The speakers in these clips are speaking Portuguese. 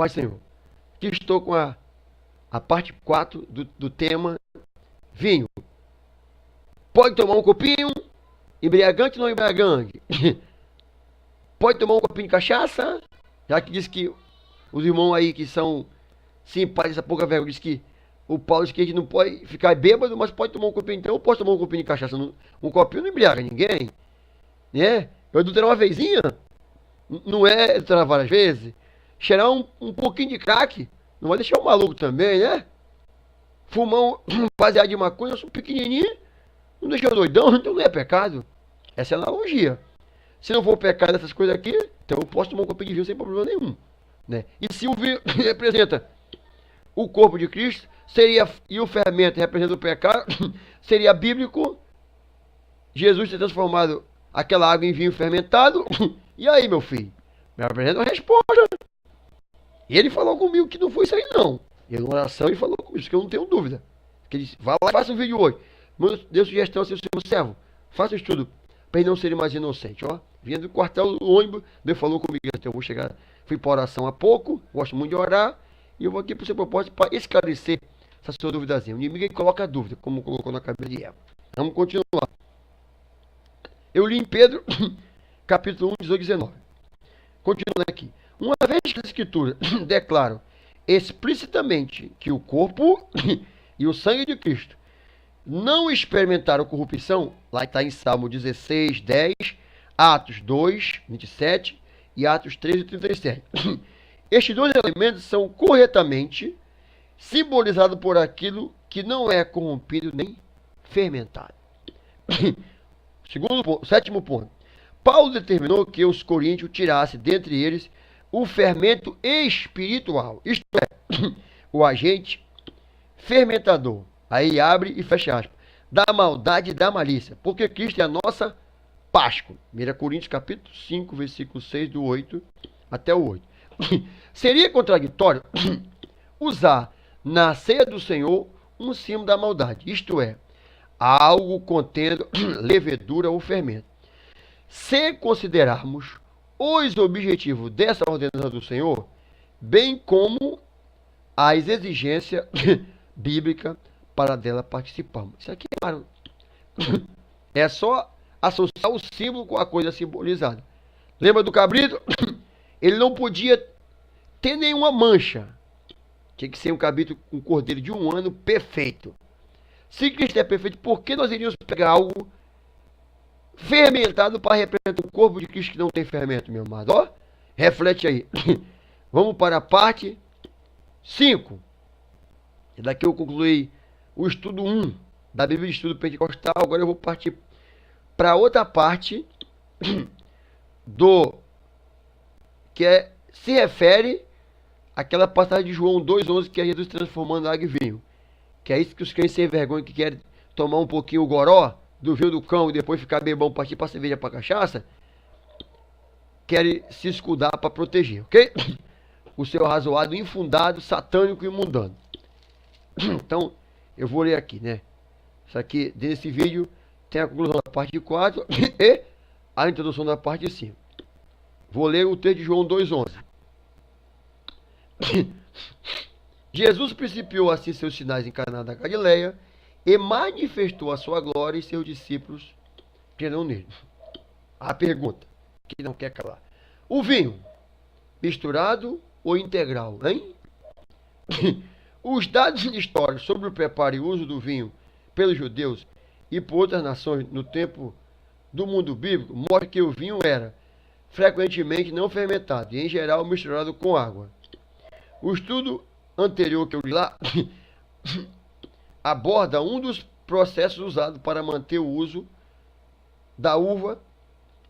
Pai Senhor, que estou com a parte 4 do tema vinho. Pode tomar um copinho, embriagante ou não embriagante? Pode tomar um copinho de cachaça? Já que diz que os irmãos aí que são simpáticos, essa pouca vergonha, diz que o Paulo diz que a gente não pode ficar bêbado, mas pode tomar um copinho. Então eu posso tomar um copinho de cachaça. Um copinho não embriaga ninguém, né? Eu adulterar uma vezinha, não é adulterar várias vezes. Cheirar um pouquinho de crack, não vai deixar o maluco também, né? Fumar um baseado de maconha, eu sou pequenininho, não deixa eu doidão, então não é pecado. Essa é a analogia. Se não for pecado dessas coisas aqui, então eu posso tomar um copinho de vinho sem problema nenhum, né? E se o vinho representa o corpo de Cristo, e o fermento representa o pecado, seria bíblico Jesus ter transformado aquela água em vinho fermentado. E aí, meu filho? Me apresenta uma resposta. E ele falou comigo que não foi isso aí, não. Ele, na oração, ele falou comigo, isso que eu não tenho dúvida. Que ele disse, vai lá e faça um vídeo hoje. Deu sugestão assim, seu servo, faça o estudo, para ele não ser mais inocente, ó. Vinha do quartel do ônibus, Deus falou comigo, então eu vou chegar, fui para oração há pouco, gosto muito de orar, e eu vou aqui para o seu propósito para esclarecer essa sua duvidazinha. O inimigo ele coloca dúvida, como colocou na cabeça de Eva. Vamos continuar. Eu li em Pedro, capítulo 1, 18 e 19. Continuando aqui. Uma vez que as escrituras declaram explicitamente que o corpo e o sangue de Cristo não experimentaram corrupção, lá está em Salmo 16, 10, Atos 2, 27 e Atos 13, 37. Estes dois elementos são corretamente simbolizados por aquilo que não é corrompido nem fermentado. Sétimo ponto. Paulo determinou que os coríntios tirassem dentre eles o fermento espiritual, isto é, o agente fermentador. Aí abre e fecha aspas. Da maldade e da malícia. Porque Cristo é a nossa Páscoa. 1 Coríntios capítulo 5, versículo 6 do 8 até o 8. Seria contraditório usar na ceia do Senhor um símbolo da maldade. Isto é, algo contendo levedura ou fermento. Se considerarmos os objetivos dessa ordenança do Senhor, bem como as exigências bíblicas para dela participarmos. Isso aqui é claro. É só associar o símbolo com a coisa simbolizada. Lembra do cabrito? Ele não podia ter nenhuma mancha. Tinha que ser um cabrito, um cordeiro de 1 ano perfeito. Se Cristo é perfeito, por que nós iríamos pegar algo fermentado para representar o corpo de Cristo que não tem fermento, meu amado? Ó, reflete aí. Vamos para a parte 5. E daqui eu concluí o estudo 1 da Bíblia de Estudo Pentecostal. Agora eu vou partir para outra parte do que se refere àquela passagem de João 2,11, que é Jesus transformando água em vinho. Que é isso que os crentes sem vergonha que querem tomar um pouquinho o goró do vinho do cão e depois ficar bebão, partir para cerveja, para cachaça, querem se escudar para proteger, ok? O seu arrazoado infundado, satânico e mundano. Então, eu vou ler aqui, né? Isso aqui, desse vídeo, tem a conclusão da parte 4 e a introdução da parte 5. Vou ler o texto de João 2,11. Jesus principiou assim seus sinais em Caná da Galileia e manifestou a sua glória e seus discípulos creram nele. A pergunta, que não quer calar. O vinho, misturado ou integral, hein? Os dados históricos sobre o preparo e uso do vinho pelos judeus e por outras nações no tempo do mundo bíblico mostram que o vinho era frequentemente não fermentado e, em geral, misturado com água. O estudo anterior que eu li lá aborda um dos processos usados para manter o uso da uva,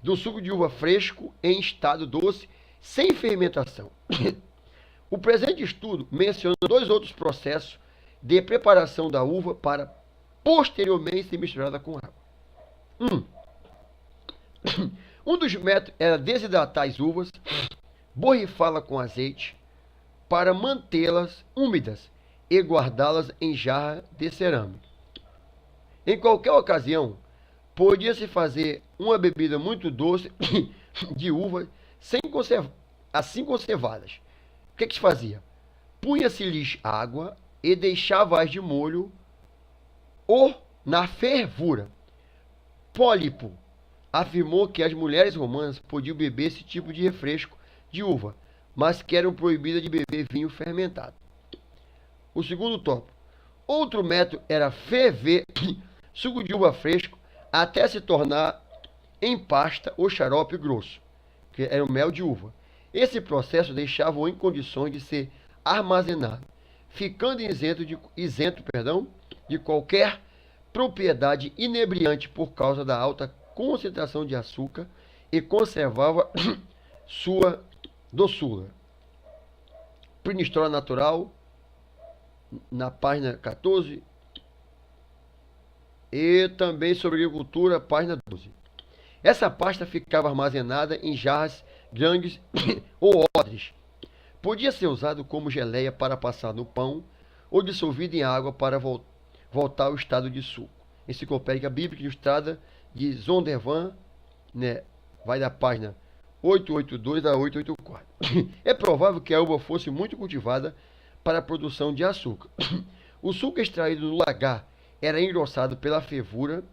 do suco de uva fresco em estado doce, sem fermentação. O presente estudo menciona 2 outros processos de preparação da uva para posteriormente ser misturada com água. Um dos métodos era desidratar as uvas, borrifá-las com azeite, para mantê-las úmidas e guardá-las em jarra de cerâmica. Em qualquer ocasião, podia-se fazer uma bebida muito doce de uva assim conservadas. que se fazia? Punha-se-lhes água e deixava-as de molho ou na fervura. Pólipo afirmou que as mulheres romanas podiam beber esse tipo de refresco de uva, mas que eram proibidas de beber vinho fermentado. O segundo tópico. Outro método era ferver suco de uva fresco até se tornar em pasta ou xarope grosso, que era o mel de uva. Esse processo deixava-o em condições de ser armazenado, ficando isento de qualquer propriedade inebriante por causa da alta concentração de açúcar e conservava sua doçura. História Natural, na página 14, e também sobre agricultura, página 12. Essa pasta ficava armazenada em jarras grandes ou odres. Podia ser usado como geleia para passar no pão ou dissolvido em água para voltar ao estado de suco. Enciclopédia Bíblica Ilustrada de Zondervan, né? Vai da página 882 a 884. É provável que a uva fosse muito cultivada para a produção de açúcar. O suco extraído do lagar era engrossado pela fervura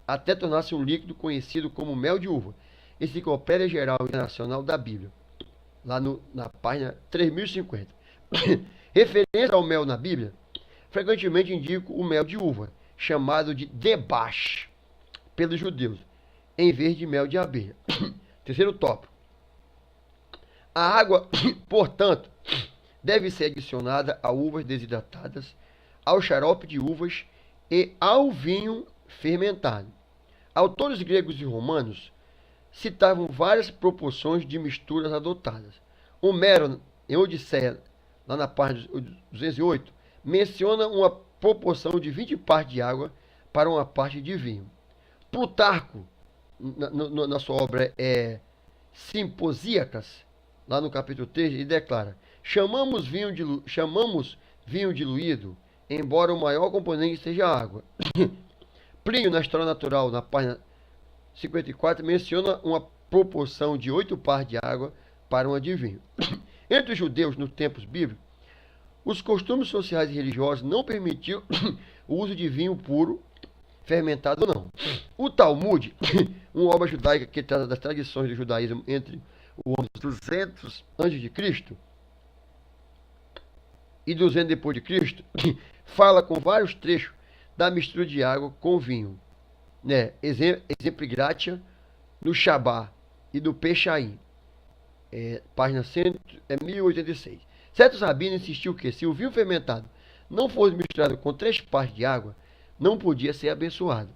até tornar-se um líquido conhecido como mel de uva. Enciclopédia Geral Internacional da Bíblia, lá na página 3050. Referência ao mel na Bíblia, frequentemente indica o mel de uva, chamado de debach pelos judeus, em vez de mel de abelha. Terceiro tópico. A água, portanto, deve ser adicionada a uvas desidratadas, ao xarope de uvas e ao vinho fermentado. Autores gregos e romanos citavam várias proporções de misturas adotadas. Homero, em Odisseia, lá na página 208, menciona uma proporção de 20 partes de água para uma parte de vinho. Plutarco, na sua obra Simposíacas, lá no capítulo 3, ele declara: chamamos vinho diluído, embora o maior componente seja a água. Plínio, na História Natural, na página 54, menciona uma proporção de 8 partes de água para uma de vinho. Entre os judeus, nos tempos bíblicos, os costumes sociais e religiosos não permitiam o uso de vinho puro, fermentado ou não. O Talmud, uma obra judaica que trata das tradições do judaísmo entre o ano 200 a.C. e 200 depois de Cristo, fala com vários trechos da mistura de água com vinho, né? Exemplo Gratia no Shabá e do Pechaim, página 1086. Certos rabinos insistiu que, se o vinho fermentado não fosse misturado com 3 partes de água, não podia ser abençoado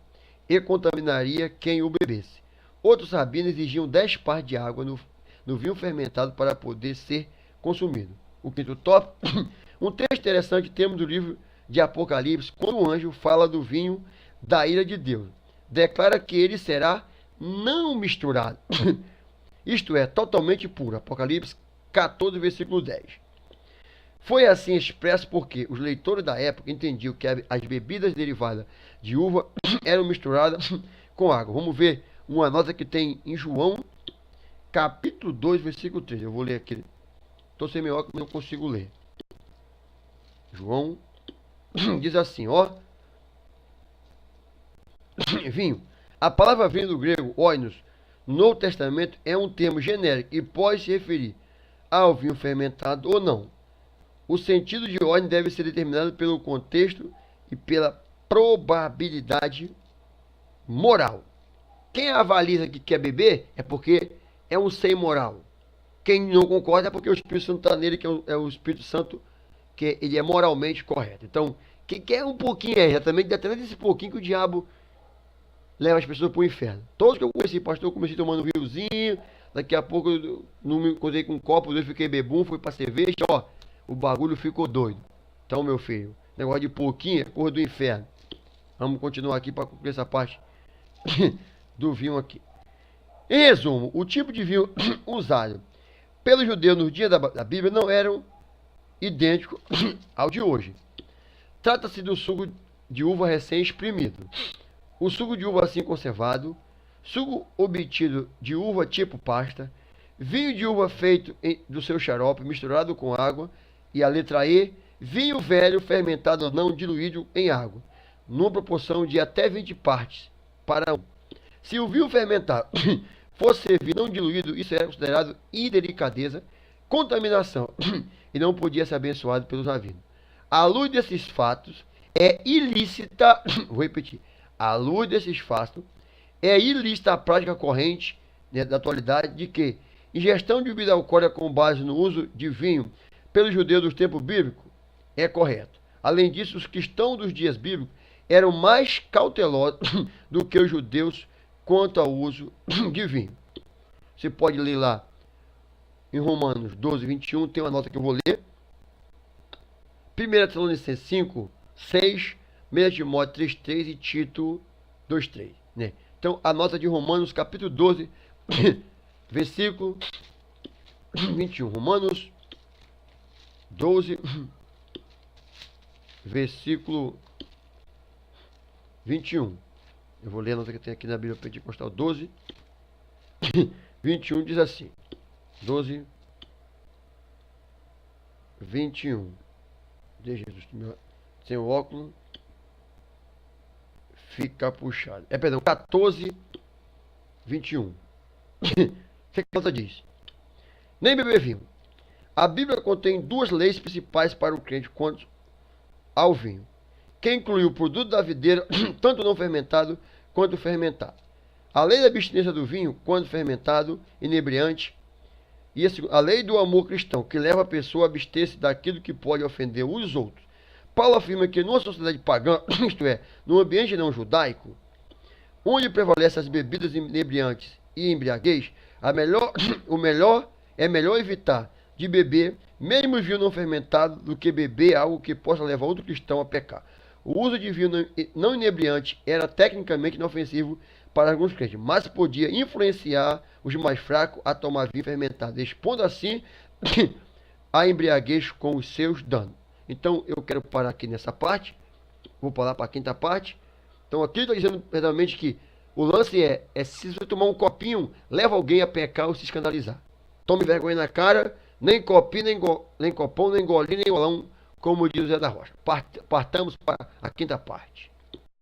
e contaminaria quem o bebesse. Outros rabinos exigiam 10 partes de água no vinho fermentado para poder ser consumido. O quinto tópico, um texto interessante temos do livro de Apocalipse, quando o anjo fala do vinho da ira de Deus. Declara que ele será não misturado, isto é, totalmente puro. Apocalipse 14, versículo 10. Foi assim expresso porque os leitores da época entendiam que as bebidas derivadas de uva eram misturadas com água. Vamos ver uma nota que tem em João, capítulo 2, versículo 3. Eu vou ler aqui. Estou sem meu óculos, mas eu consigo ler. João diz assim, ó. Vinho. A palavra vinho do grego, oinos, no Novo Testamento é um termo genérico e pode se referir ao vinho fermentado ou não. O sentido de ordem deve ser determinado pelo contexto e pela probabilidade moral. Quem avaliza que quer beber é porque é um ser moral. Quem não concorda é porque o Espírito Santo está nele, que é o Espírito Santo, que ele é moralmente correto. Então, quem quer um pouquinho exatamente, até desse pouquinho que o diabo leva as pessoas para o inferno. Todos que eu conheci, pastor, eu comecei tomando um riozinho, daqui a pouco eu não me encontrei com um copo, eu fiquei bebum, fui para cerveja, ó. O bagulho ficou doido. Então, meu filho, negócio de pouquinho é coisa do inferno. Vamos continuar aqui para concluir essa parte do vinho aqui. Em resumo, o tipo de vinho usado pelos judeus nos dias da Bíblia não eram idênticos ao de hoje. Trata-se do suco de uva recém-exprimido, o suco de uva assim conservado, suco obtido de uva tipo pasta, vinho de uva feito do seu xarope, misturado com água. E a letra E, vinho velho fermentado ou não diluído em água, numa proporção de até 20 partes para 1. Se o vinho fermentado fosse servido não diluído, isso era considerado indelicadeza, contaminação, e não podia ser abençoado pelos rabinos. À luz desses fatos, é ilícita, vou repetir, à luz desses fatos, é ilícita a prática corrente, né, da atualidade de que ingestão de bebida alcoólica com base no uso de vinho pelos judeus dos tempos bíblicos é correto. Além disso, os cristãos dos dias bíblicos eram mais cautelosos do que os judeus quanto ao uso de vinho. Você pode ler lá em Romanos 12, 21, tem uma nota que eu vou ler. 1 Tessalonicenses 5, 6, 1 Timóteo 3, 3 e Tito 2, 3. Né? Então, a nota de Romanos, capítulo 12, versículo 21. Romanos 12, versículo 21. Eu vou ler a nota que tem aqui na Bíblia Pentecostal 12, 21 diz assim. 12, 21. Deixa Jesus, sem o óculos, fica puxado. Perdão, 14, 21. O que a nota diz? Nem beber vinho. A Bíblia contém duas leis principais para o crente quanto ao vinho, que inclui o produto da videira, tanto não fermentado quanto fermentado. A lei da abstinência do vinho, quando fermentado, inebriante, e a lei do amor cristão, que leva a pessoa a abster-se daquilo que pode ofender os outros. Paulo afirma que numa sociedade pagã, isto é, num ambiente não judaico, onde prevalecem as bebidas inebriantes e embriaguez, é melhor evitar de beber, mesmo vinho não fermentado, do que beber algo que possa levar outro cristão a pecar. O uso de vinho não inebriante era tecnicamente inofensivo para alguns crentes, mas podia influenciar os mais fracos a tomar vinho fermentado, expondo assim a embriaguez com os seus danos. Então, eu quero parar aqui nessa parte, vou parar para a quinta parte. Então, aqui está dizendo realmente que o lance é se você tomar um copinho, leva alguém a pecar ou se escandalizar. Tome vergonha na cara, nem copinho, nem copão, nem golinho, nem golão, como diz o Zé da Rocha. Partamos para a quinta parte.